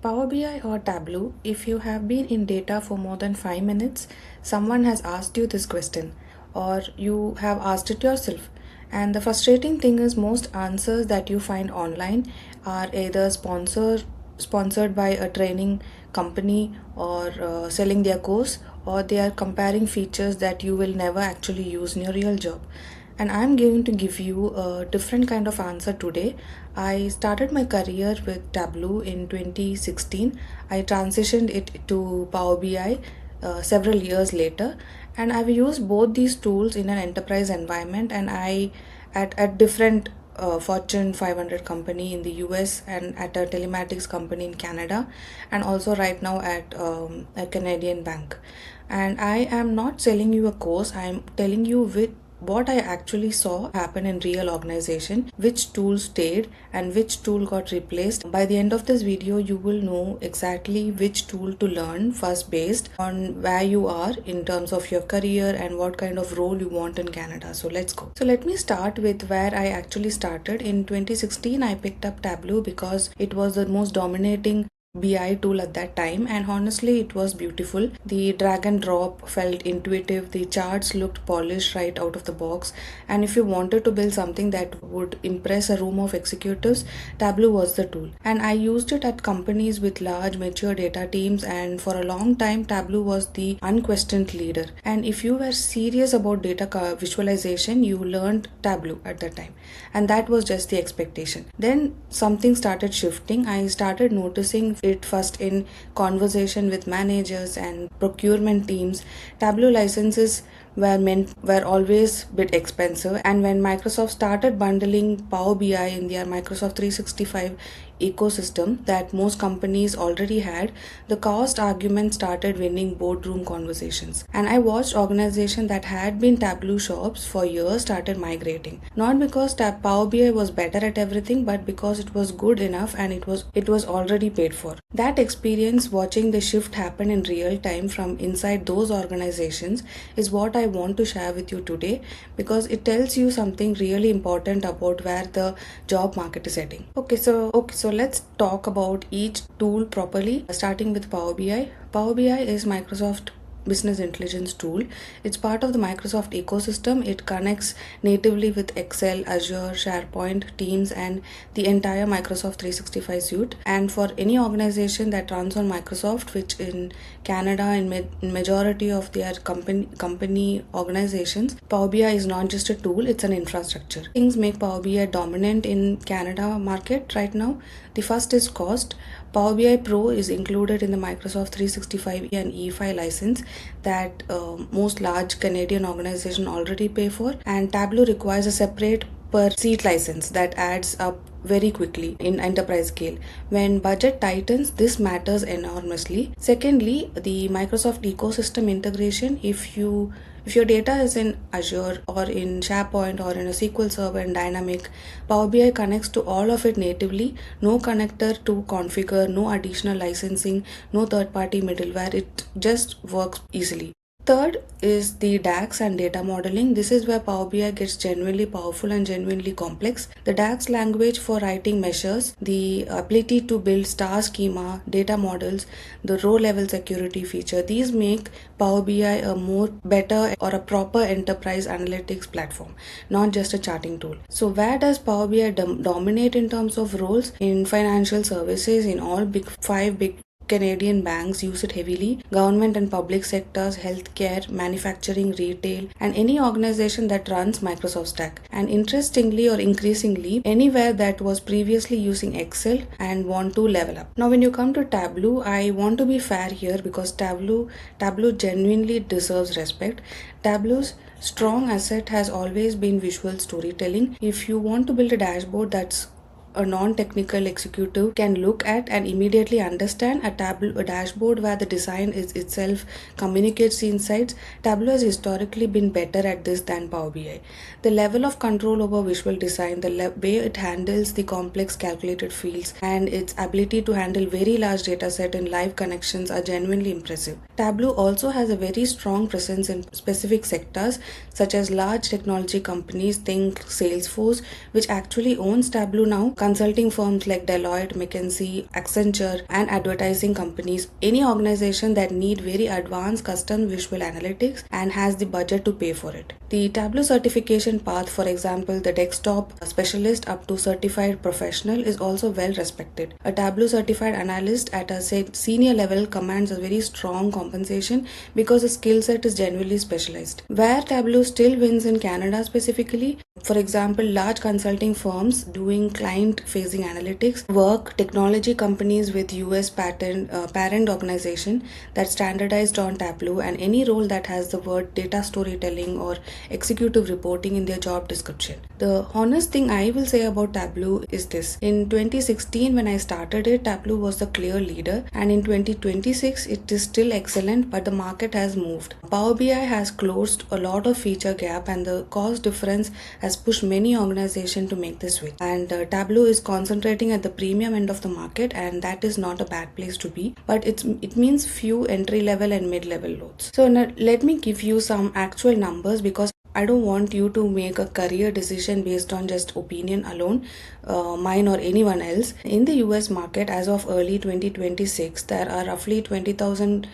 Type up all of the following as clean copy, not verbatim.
Power BI or Tableau, if you have been in data for more than 5 minutes, someone has asked you this question, or you have asked it yourself. And the frustrating thing is, most answers that you find online are either sponsored by a training company or selling their course, or they are comparing features that you will never actually use in your real job. And I'm going to give you a different kind of answer today. I started my career with Tableau in 2016. I transitioned it to Power BI several years later, and I've used both these tools in an enterprise environment, and I at different Fortune 500 company in the US and at a telematics company in Canada, and also right now at a Canadian bank. And I am not selling you a course, I'm telling you with what I actually saw happen in real organization, which tool stayed and which tool got replaced. By the end of this video, you will know exactly which tool to learn first based on where you are in terms of your career and what kind of role you want in Canada. So let's go. So let me start with where I actually started. In 2016, I picked up Tableau because it was the most dominating BI tool at that time, and honestly it was beautiful. The drag and drop felt intuitive, the charts looked polished right out of the box, and if you wanted to build something that would impress a room of executives, Tableau was the tool. And I used it at companies with large mature data teams, and for a long time Tableau was the unquestioned leader. And if you were serious about data visualization, you learned Tableau at that time, and that was just the expectation. Then something started shifting. I started noticing it first in conversation with managers and procurement teams. Tableau licenses were always a bit expensive, and when Microsoft started bundling Power BI in their Microsoft 365 ecosystem that most companies already had, the cost argument started winning boardroom conversations. And I watched organizations that had been Tableau shops for years started migrating, not because Power BI was better at everything, but because it was good enough and it was already paid for. That experience, watching the shift happen in real time from inside those organizations, is what I want to share with you today, because it tells you something really important about where the job market is heading. Okay, so let's talk about each tool properly, starting with Power BI. Power BI is Microsoft business intelligence tool. It's part of the Microsoft ecosystem. It connects natively with Excel, Azure, SharePoint, Teams, and the entire Microsoft 365 suite. And for any organization that runs on Microsoft, which in Canada and majority of their company organizations, Power BI is not just a tool, it's an infrastructure. Things make Power BI dominant in Canada market right now. The first is cost. Power BI Pro is included in the Microsoft 365 and E5 license that most large Canadian organizations already pay for, and Tableau requires a separate per seat license that adds up very quickly in enterprise scale. When budget tightens, this matters enormously. Secondly, the Microsoft ecosystem integration. If your data is in Azure or in SharePoint or in a SQL Server and Dynamic, Power BI connects to all of it natively. No connector to configure, no additional licensing, no third-party middleware. It just works easily. Third is the DAX and data modeling. This is where Power BI gets genuinely powerful and genuinely complex. The DAX language for writing measures, the ability to build star schema, data models, the row level security feature, these make Power BI a more better or a proper enterprise analytics platform, not just a charting tool. So where does Power BI dominate in terms of roles? In financial services, in all five big Canadian banks use it heavily. Government and public sectors, healthcare, manufacturing, retail, and any organization that runs Microsoft Stack. And interestingly or increasingly, anywhere that was previously using Excel and want to level up. Now, when you come to Tableau, I want to be fair here because Tableau genuinely deserves respect. Tableau's strong asset has always been visual storytelling. If you want to build a dashboard that's a non-technical executive can look at and immediately understand, a dashboard where the design is itself communicates the insights, Tableau has historically been better at this than Power BI. The level of control over visual design, the way it handles the complex calculated fields, and its ability to handle very large data set and live connections are genuinely impressive. Tableau also has a very strong presence in specific sectors such as large technology companies, think Salesforce, which actually owns Tableau now, consulting firms like Deloitte, McKinsey, Accenture, and advertising companies, any organization that need very advanced custom visual analytics and has the budget to pay for it. The Tableau certification path, for example, the desktop specialist up to certified professional, is also well respected. A Tableau certified analyst at a senior level commands a very strong compensation because the skill set is genuinely specialized. Where Tableau still wins in Canada specifically, for example, large consulting firms doing client-facing analytics work, technology companies with US parent organization that standardized on Tableau, and any role that has the word data storytelling or executive reporting in their job description. The honest thing I will say about Tableau is this. In 2016, when I started it, Tableau was the clear leader, and in 2026, it is still excellent, but the market has moved. Power BI has closed a lot of feature gap, and the cost difference has pushed many organizations to make the switch. And Tableau is concentrating at the premium end of the market, and that is not a bad place to be, but it means few entry level and mid level loads. So now let me give you some actual numbers, because I don't want you to make a career decision based on just opinion alone, mine or anyone else. In the US market, as of early 2026, there are roughly 20,000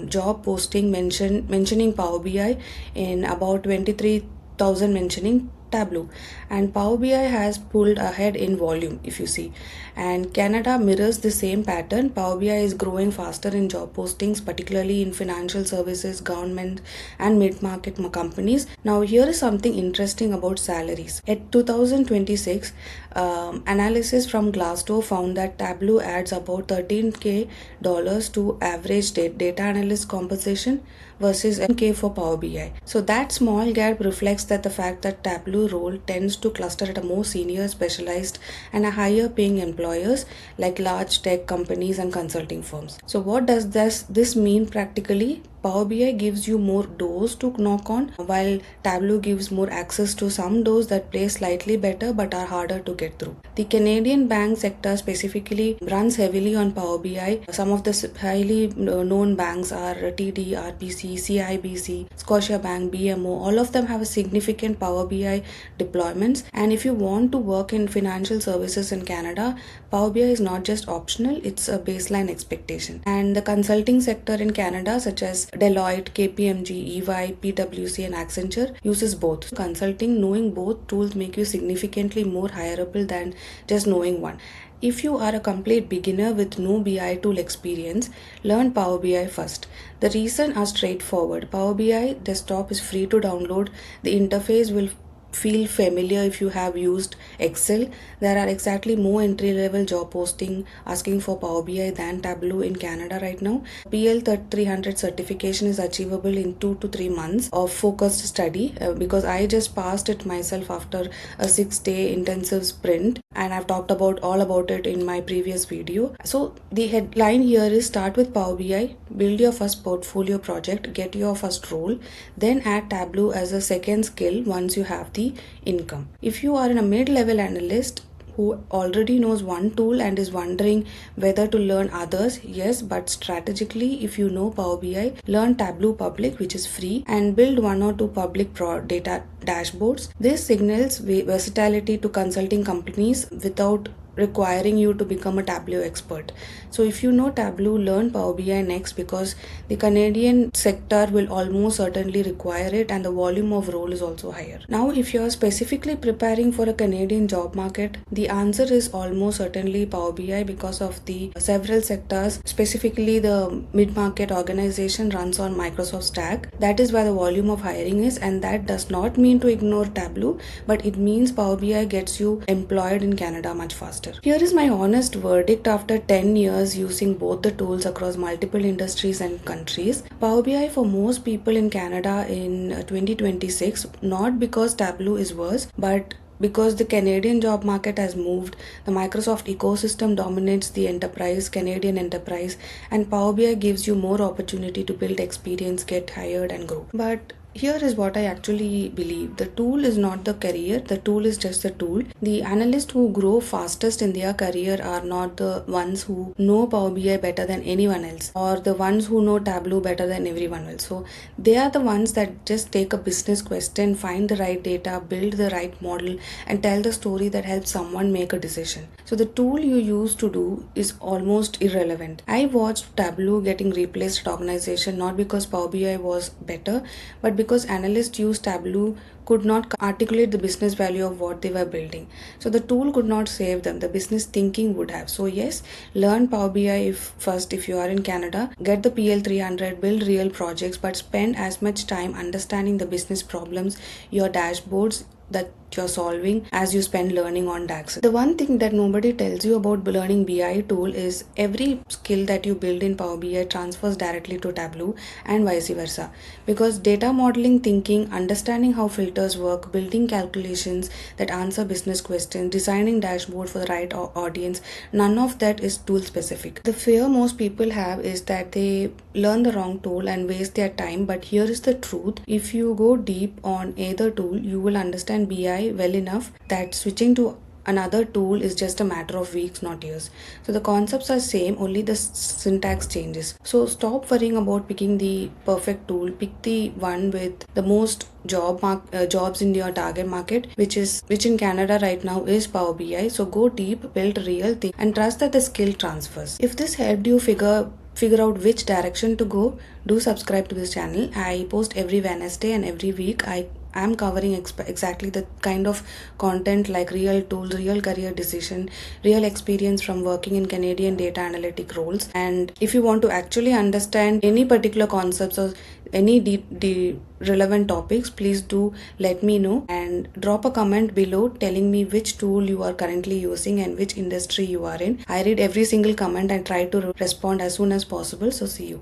job posting mentioning Power BI, in about 23,000 mentioning Tableau, and Power BI has pulled ahead in volume, if you see. And Canada mirrors the same pattern. Power BI is growing faster in job postings, particularly in financial services, government, and mid-market companies. Now, here is something interesting about salaries. At 2026, analysis from Glassdoor found that Tableau adds about $13K to average data analyst compensation versus $10K for Power BI. So that small gap reflects that the fact that Tableau role tends to cluster at a more senior, specialized, and a higher paying employers like large tech companies and consulting firms. So what does this mean practically? Power BI gives you more doors to knock on, while Tableau gives more access to some doors that play slightly better but are harder to get through. The Canadian bank sector specifically runs heavily on Power BI. Some of the highly known banks are TD, RBC, CIBC, Scotiabank, BMO. All of them have a significant Power BI deployments. And if you want to work in financial services in Canada, Power BI is not just optional, it's a baseline expectation. And the consulting sector in Canada, such as Deloitte, KPMG, EY, PwC, and Accenture, uses both. Consulting, knowing both tools make you significantly more hireable than just knowing one. If you are a complete beginner with no BI tool experience, learn Power BI first. The reasons are straightforward. Power BI desktop is free to download. The interface will feel familiar if you have used Excel. There are exactly more entry-level job posting asking for Power BI than Tableau in Canada right now. PL 300 certification is achievable in 2 to 3 months of focused study, because I just passed it myself after a 6-day intensive sprint, and I've talked all about it in my previous video. So the headline here is: start with Power BI, build your first portfolio project, get your first role, then add Tableau as a second skill once you have the income. If you are a mid-level analyst who already knows one tool and is wondering whether to learn others, yes, but strategically, if you know Power BI, learn Tableau Public, which is free, and build 1 or 2 public data dashboards. This signals versatility to consulting companies without requiring you to become a Tableau expert. So if you know Tableau, learn Power BI next, because the Canadian sector will almost certainly require it, and the volume of role is also higher. Now, if you are specifically preparing for a Canadian job market, the answer is almost certainly Power BI, because of the several sectors. Specifically, the mid-market organization runs on Microsoft Stack. That is where the volume of hiring is, and that does not mean to ignore Tableau, but it means Power BI gets you employed in Canada much faster. Here is my honest verdict after 10 years using both the tools across multiple industries and countries. Power BI for most people in Canada in 2026, not because Tableau is worse, but because the Canadian job market has moved. The Microsoft ecosystem dominates the Canadian enterprise, and Power BI gives you more opportunity to build experience, get hired, and grow. But Here is what I actually believe. The tool is not the career, the tool is just the tool. The analysts who grow fastest in their career are not the ones who know Power BI better than anyone else, or the ones who know Tableau better than everyone else. So they are the ones that just take a business question, find the right data, build the right model, and tell the story that helps someone make a decision. So the tool you use to do is almost irrelevant. I watched Tableau getting replaced at organization not because Power BI was better, but because analysts used Tableau could not articulate the business value of what they were building. So the tool could not save them. The business thinking would have. So yes, learn Power BI if you are in Canada, get the PL 300, build real projects, but spend as much time understanding the business problems, your dashboards that you're solving as you spend learning on DAX. The one thing that nobody tells you about learning BI tool is every skill that you build in Power BI transfers directly to Tableau and vice versa. Because data modeling thinking, understanding how filters work, building calculations that answer business questions, designing dashboard for the right audience, none of that is tool specific. The fear most people have is that they learn the wrong tool and waste their time, but here is the truth. If you go deep on either tool, you will understand BI well enough that switching to another tool is just a matter of weeks, not years. So the concepts are same, only the syntax changes. So stop worrying about picking the perfect tool. Pick the one with the most jobs in your target market, which in Canada right now is Power BI. So go deep, build real thing, and trust that the skill transfers. If this helped you figure out which direction to go, do subscribe to this channel. I post every Wednesday, and every week I'm covering exactly the kind of content like real tools, real career decision, real experience from working in Canadian data analytic roles. And if you want to actually understand any particular concepts or any relevant topics, please do let me know and drop a comment below telling me which tool you are currently using and which industry you are in. I read every single comment and try to respond as soon as possible. So see you.